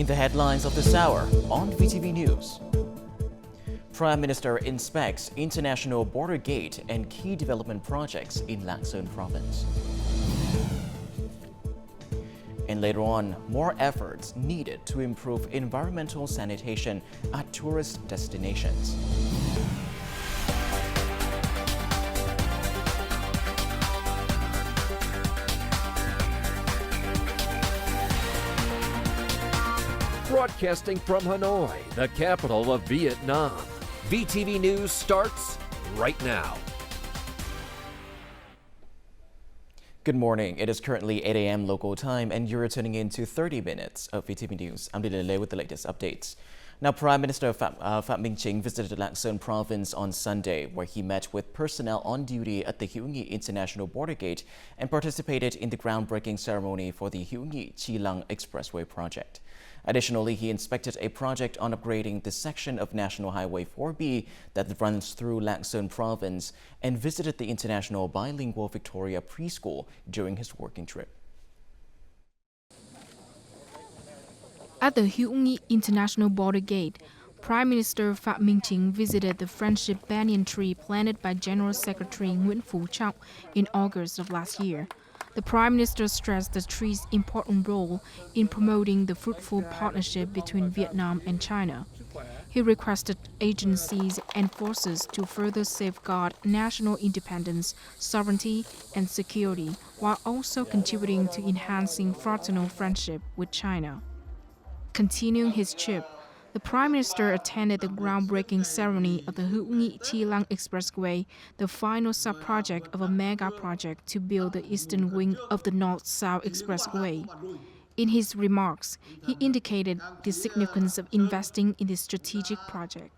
The headlines of this hour on VTV News. Prime Minister inspects international border gate and key development projects in Lạng province. And later on, more efforts needed to improve environmental sanitation at tourist destinations. Broadcasting from Hanoi, the capital of Vietnam. VTV News starts right now. Good morning. It is currently 8 a.m. local time, and you're tuning in to 30 minutes of VTV News. I'm Lê with the latest updates. Now, Prime Minister Phạm Minh Chính visited Lạng Sơn province on Sunday, where he met with personnel on duty at the Hữu Nghị International Border Gate and participated in the groundbreaking ceremony for the Hữu Nghị Chi Lăng Expressway project. Additionally, he inspected a project on upgrading the section of National Highway 4B that runs through Lạng Sơn province and visited the International Bilingual Victoria Preschool during his working trip. At the Hữu Nghị International Border Gate, Prime Minister Phạm Minh Chính visited the Friendship Banyan Tree planted by General Secretary Nguyễn Phú Trọng in August of last year. The Prime Minister stressed the tree's important role in promoting the fruitful partnership between Vietnam and China. He requested agencies and forces to further safeguard national independence, sovereignty, and security, while also contributing to enhancing fraternal friendship with China. Continuing his trip, the Prime Minister attended the groundbreaking ceremony of the Hữu Nghị Chi Lăng Expressway, the final sub-project of a mega project to build the eastern wing of the North-South Expressway. In his remarks, he indicated the significance of investing in this strategic project.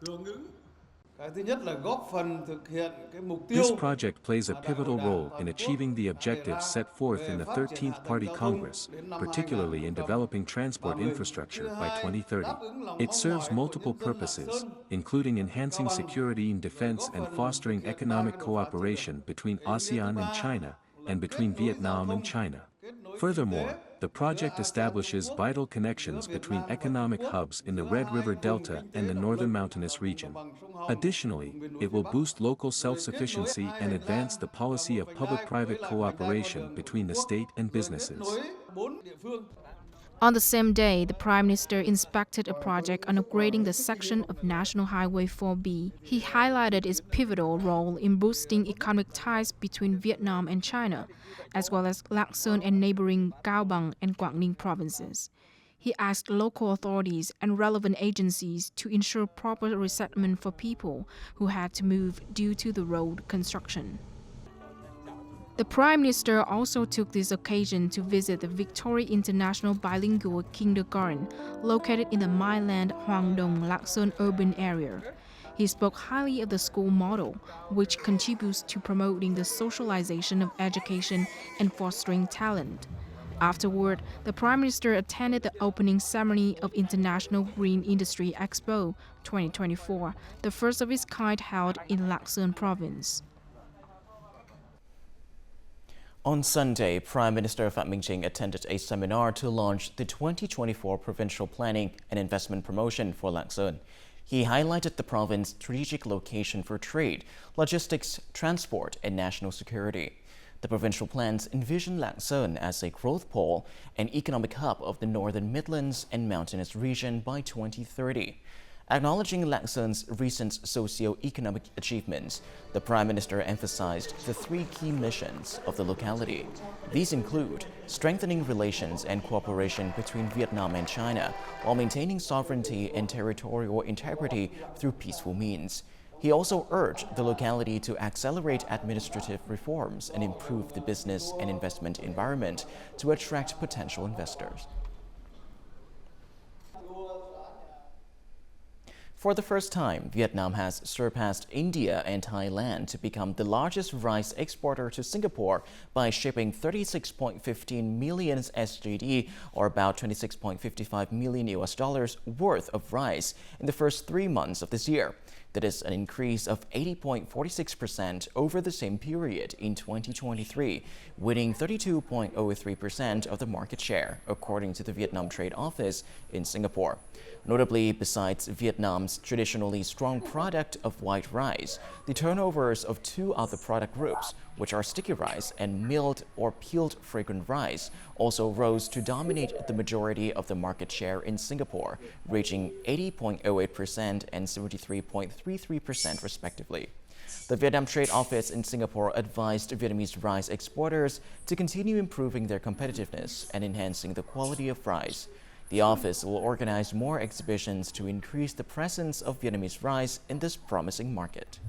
This project plays a pivotal role in achieving the objectives set forth in the 13th Party Congress, particularly in developing transport infrastructure by 2030. It serves multiple purposes, including enhancing security and defense and fostering economic cooperation between ASEAN and China, and between Vietnam and China. Furthermore, the project establishes vital connections between economic hubs in the Red River Delta and the northern mountainous region. Additionally, it will boost local self-sufficiency and advance the policy of public-private cooperation between the state and businesses. On the same day, the Prime Minister inspected a project on upgrading the section of National Highway 4B. He highlighted its pivotal role in boosting economic ties between Vietnam and China, as well as Lạng Sơn and neighboring Cao Bằng and Quảng Ninh provinces. He asked local authorities and relevant agencies to ensure proper resettlement for people who had to move due to the road construction. The Prime Minister also took this occasion to visit the Victoria International Bilingual Kindergarten, located in the Myland Hoang Dong Lạng Sơn urban area. He spoke highly of the school model, which contributes to promoting the socialization of education and fostering talent. Afterward, the Prime Minister attended the opening ceremony of International Green Industry Expo 2024, the first of its kind held in Lạng Sơn province. On Sunday, Prime Minister Phạm Minh Chính attended a seminar to launch the 2024 Provincial Planning and Investment Promotion for Lạng Sơn. He highlighted the province's strategic location for trade, logistics, transport, and national security. The provincial plans envision Lạng Sơn as a growth pole and economic hub of the Northern Midlands and mountainous region by 2030. Acknowledging Lạng Sön's recent socio-economic achievements, the Prime Minister emphasized the three key missions of the locality. These include strengthening relations and cooperation between Vietnam and China while maintaining sovereignty and territorial integrity through peaceful means. He also urged the locality to accelerate administrative reforms and improve the business and investment environment to attract potential investors. For the first time, Vietnam has surpassed India and Thailand to become the largest rice exporter to Singapore by shipping 36.15 million SGD, or about $26.55 million worth of rice in the first 3 months of this year. That is an increase of 80.46% over the same period in 2023, winning 32.03% of the market share, according to the Vietnam Trade Office in Singapore. Notably, besides Vietnam's traditionally strong product of white rice, the turnovers of two other product groups, which are sticky rice and milled or peeled fragrant rice, also rose to dominate the majority of the market share in Singapore, reaching 80.08% and 73.33% respectively. The Vietnam Trade Office in Singapore advised Vietnamese rice exporters to continue improving their competitiveness and enhancing the quality of rice. The office will organize more exhibitions to increase the presence of Vietnamese rice in this promising market.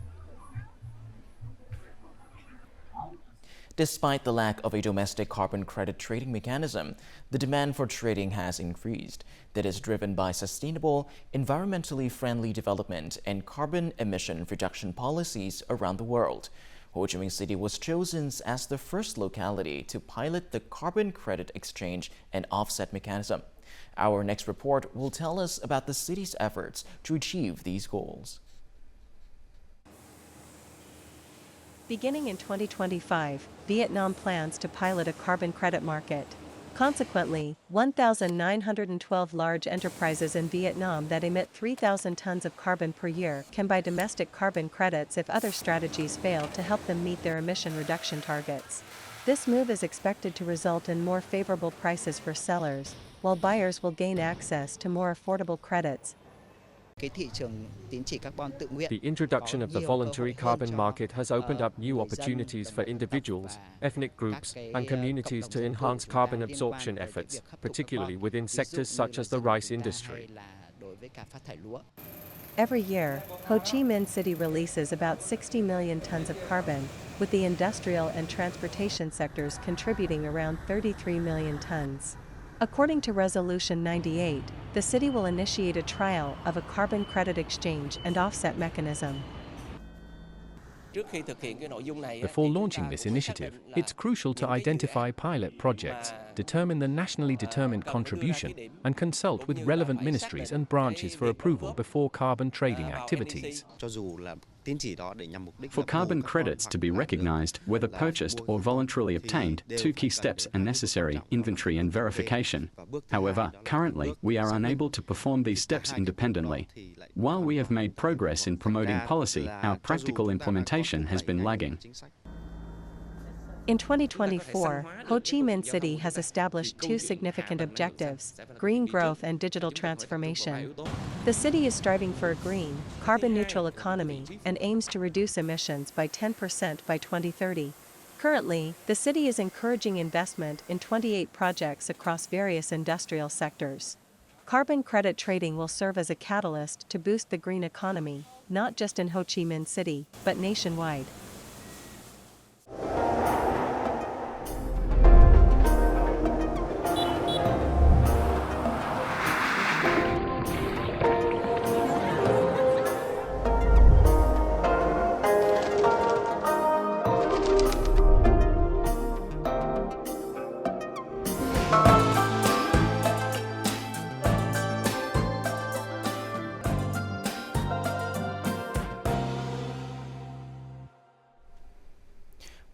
Despite the lack of a domestic carbon credit trading mechanism, the demand for trading has increased. That is driven by sustainable, environmentally friendly development and carbon emission reduction policies around the world. Ho Chi Minh City was chosen as the first locality to pilot the carbon credit exchange and offset mechanism. Our next report will tell us about the city's efforts to achieve these goals. Beginning in 2025, Vietnam plans to pilot a carbon credit market. Consequently, 1,912 large enterprises in Vietnam that emit 3,000 tons of carbon per year can buy domestic carbon credits if other strategies fail to help them meet their emission reduction targets. This move is expected to result in more favorable prices for sellers, while buyers will gain access to more affordable credits. The introduction of the voluntary carbon market has opened up new opportunities for individuals, ethnic groups, and communities to enhance carbon absorption efforts, particularly within sectors such as the rice industry. Every year, Ho Chi Minh City releases about 60 million tons of carbon, with the industrial and transportation sectors contributing around 33 million tons. According to Resolution 98, the city will initiate a trial of a carbon credit exchange and offset mechanism. Before launching this initiative, it's crucial to identify pilot projects, determine the nationally determined contribution, and consult with relevant ministries and branches for approval before carbon trading activities. For carbon credits to be recognized, whether purchased or voluntarily obtained, two key steps are necessary: inventory and verification. However, currently, we are unable to perform these steps independently. While we have made progress in promoting policy, our practical implementation has been lagging. In 2024, Ho Chi Minh City has established two significant objectives: green growth and digital transformation. The city is striving for a green, carbon-neutral economy and aims to reduce emissions by 10% by 2030. Currently, the city is encouraging investment in 28 projects across various industrial sectors. Carbon credit trading will serve as a catalyst to boost the green economy, not just in Ho Chi Minh City, but nationwide.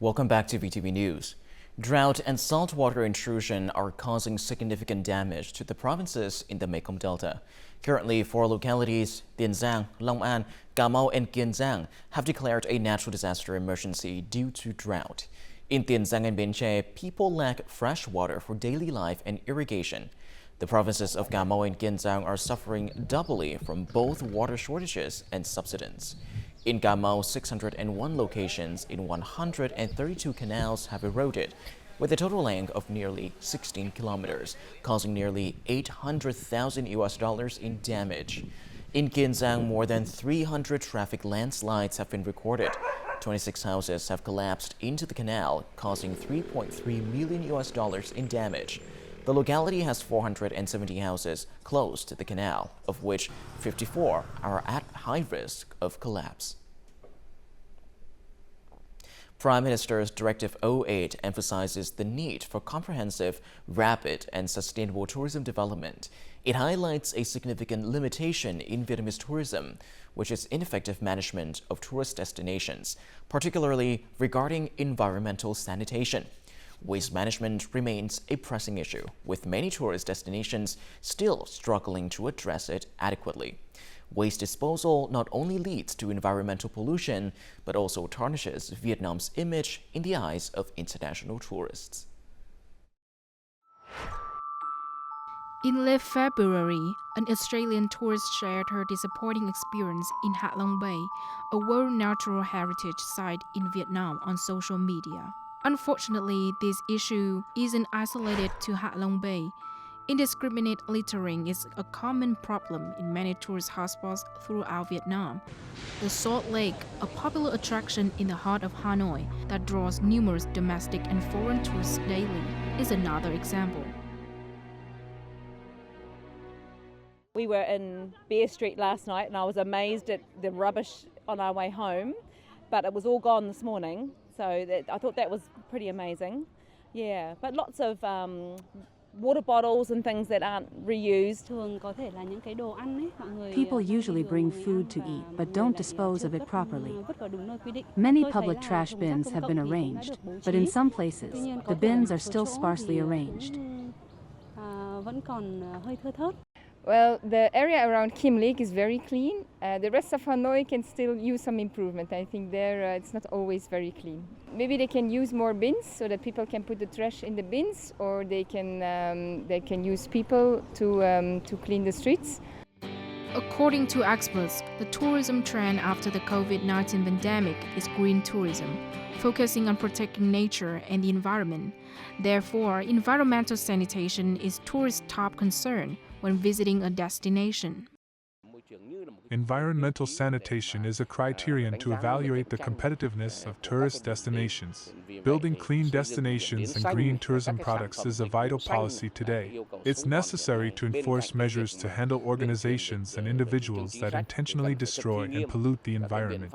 Welcome back to VTV News. Drought and saltwater intrusion are causing significant damage to the provinces in the Mekong Delta. Currently, 4 localities, Tiền Giang, Long An, Cà Mau, and Kiên Giang, have declared a natural disaster emergency due to drought. In Tiền Giang and Bến Tre, people lack fresh water for daily life and irrigation. The provinces of Cà Mau and Kiên Giang are suffering doubly from both water shortages and subsidence. In Cà Mau, 601 locations in 132 canals have eroded, with a total length of nearly 16 kilometers, causing nearly $800,000 in damage. In Kiên Giang, more than 300 traffic landslides have been recorded. 26 houses have collapsed into the canal, causing $3.3 million in damage. The locality has 470 houses close to the canal, of which 54 are at high risk of collapse. Prime Minister's Directive 08 emphasizes the need for comprehensive, rapid, and sustainable tourism development. It highlights a significant limitation in Vietnamese tourism, which is ineffective management of tourist destinations, particularly regarding environmental sanitation. Waste management remains a pressing issue, with many tourist destinations still struggling to address it adequately. Waste disposal not only leads to environmental pollution, but also tarnishes Vietnam's image in the eyes of international tourists. In late February, an Australian tourist shared her disappointing experience in Hạ Long Bay, a World Natural Heritage Site in Vietnam, on social media. Unfortunately, this issue isn't isolated to Hạ Long Bay. Indiscriminate littering is a common problem in many tourist hotspots throughout Vietnam. The Salt Lake, a popular attraction in the heart of Hanoi that draws numerous domestic and foreign tourists daily, is another example. We were in Bear Street last night and I was amazed at the rubbish on our way home, but it was all gone this morning, so I thought that was pretty amazing. Yeah, but lots of water bottles and things that aren't reused. People usually bring food to eat but don't dispose of it properly. Many public trash bins have been arranged, but in some places, the bins are still sparsely arranged. Well, the area around Kim Lake is very clean. The rest of Hanoi can still use some improvement. I think there it's not always very clean. Maybe they can use more bins so that people can put the trash in the bins, or they can use people to clean the streets. According to experts, the tourism trend after the COVID-19 pandemic is green tourism, focusing on protecting nature and the environment. Therefore, environmental sanitation is tourists' top concern when visiting a destination. Environmental sanitation is a criterion to evaluate the competitiveness of tourist destinations. Building clean destinations and green tourism products is a vital policy today. It's necessary to enforce measures to handle organizations and individuals that intentionally destroy and pollute the environment.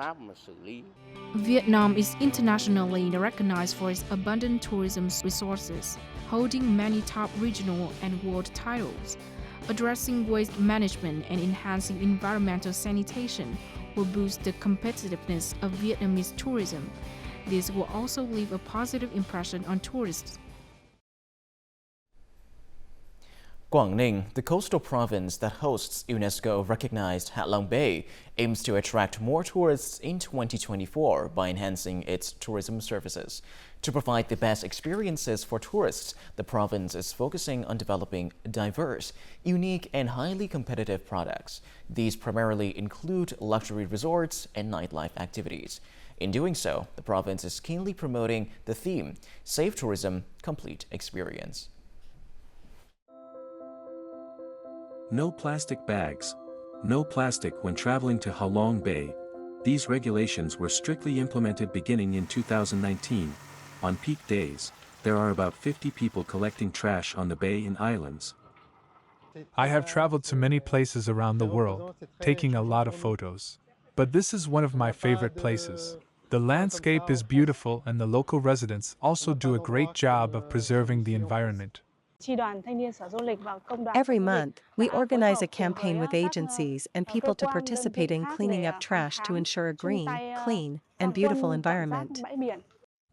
Vietnam is internationally recognized for its abundant tourism resources, holding many top regional and world titles. Addressing waste management and enhancing environmental sanitation will boost the competitiveness of Vietnamese tourism. This will also leave a positive impression on tourists. Quảng Ninh, the coastal province that hosts UNESCO-recognized Hạ Long Bay, aims to attract more tourists in 2024 by enhancing its tourism services. To provide the best experiences for tourists, the province is focusing on developing diverse, unique, and highly competitive products. These primarily include luxury resorts and nightlife activities. In doing so, the province is keenly promoting the theme, Safe Tourism, Complete Experience. No plastic bags. No plastic when traveling to Ha Long Bay. These regulations were strictly implemented beginning in 2019. On peak days, there are about 50 people collecting trash on the bay and islands. I have traveled to many places around the world, taking a lot of photos. But this is one of my favorite places. The landscape is beautiful and the local residents also do a great job of preserving the environment. Every month, we organize a campaign with agencies and people to participate in cleaning up trash to ensure a green, clean, and beautiful environment.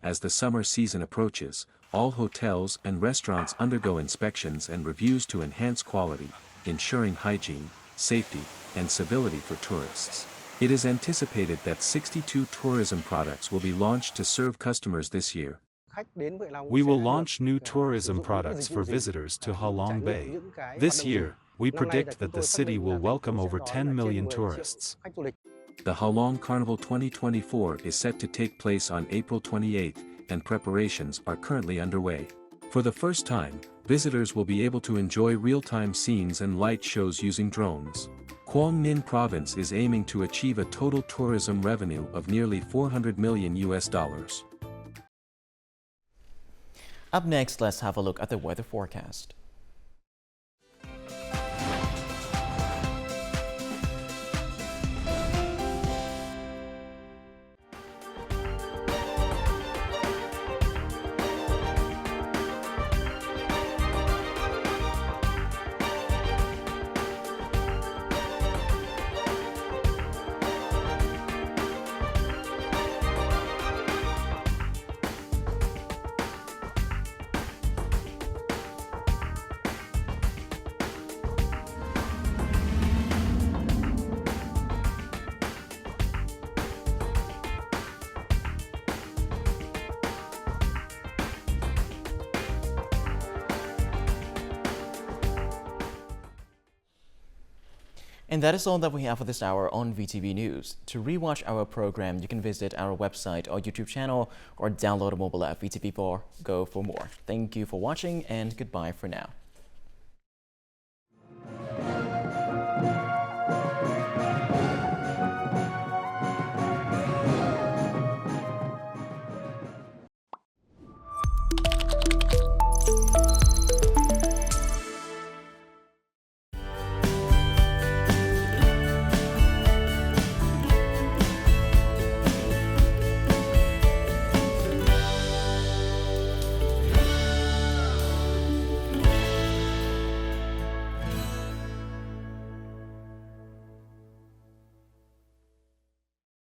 As the summer season approaches, all hotels and restaurants undergo inspections and reviews to enhance quality, ensuring hygiene, safety, and civility for tourists. It is anticipated that 62 tourism products will be launched to serve customers this year. We will launch new tourism products for visitors to Ha Long Bay. This year, we predict that the city will welcome over 10 million tourists. The Ha Long Carnival 2024 is set to take place on April 28, and preparations are currently underway. For the first time, visitors will be able to enjoy real-time scenes and light shows using drones. Quang Ninh Province is aiming to achieve a total tourism revenue of nearly $400 million. Up next, let's have a look at the weather forecast. And that is all that we have for this hour on VTV News. To rewatch our program, you can visit our website or YouTube channel or download a mobile app VTV4 Go for more. Thank you for watching and goodbye for now.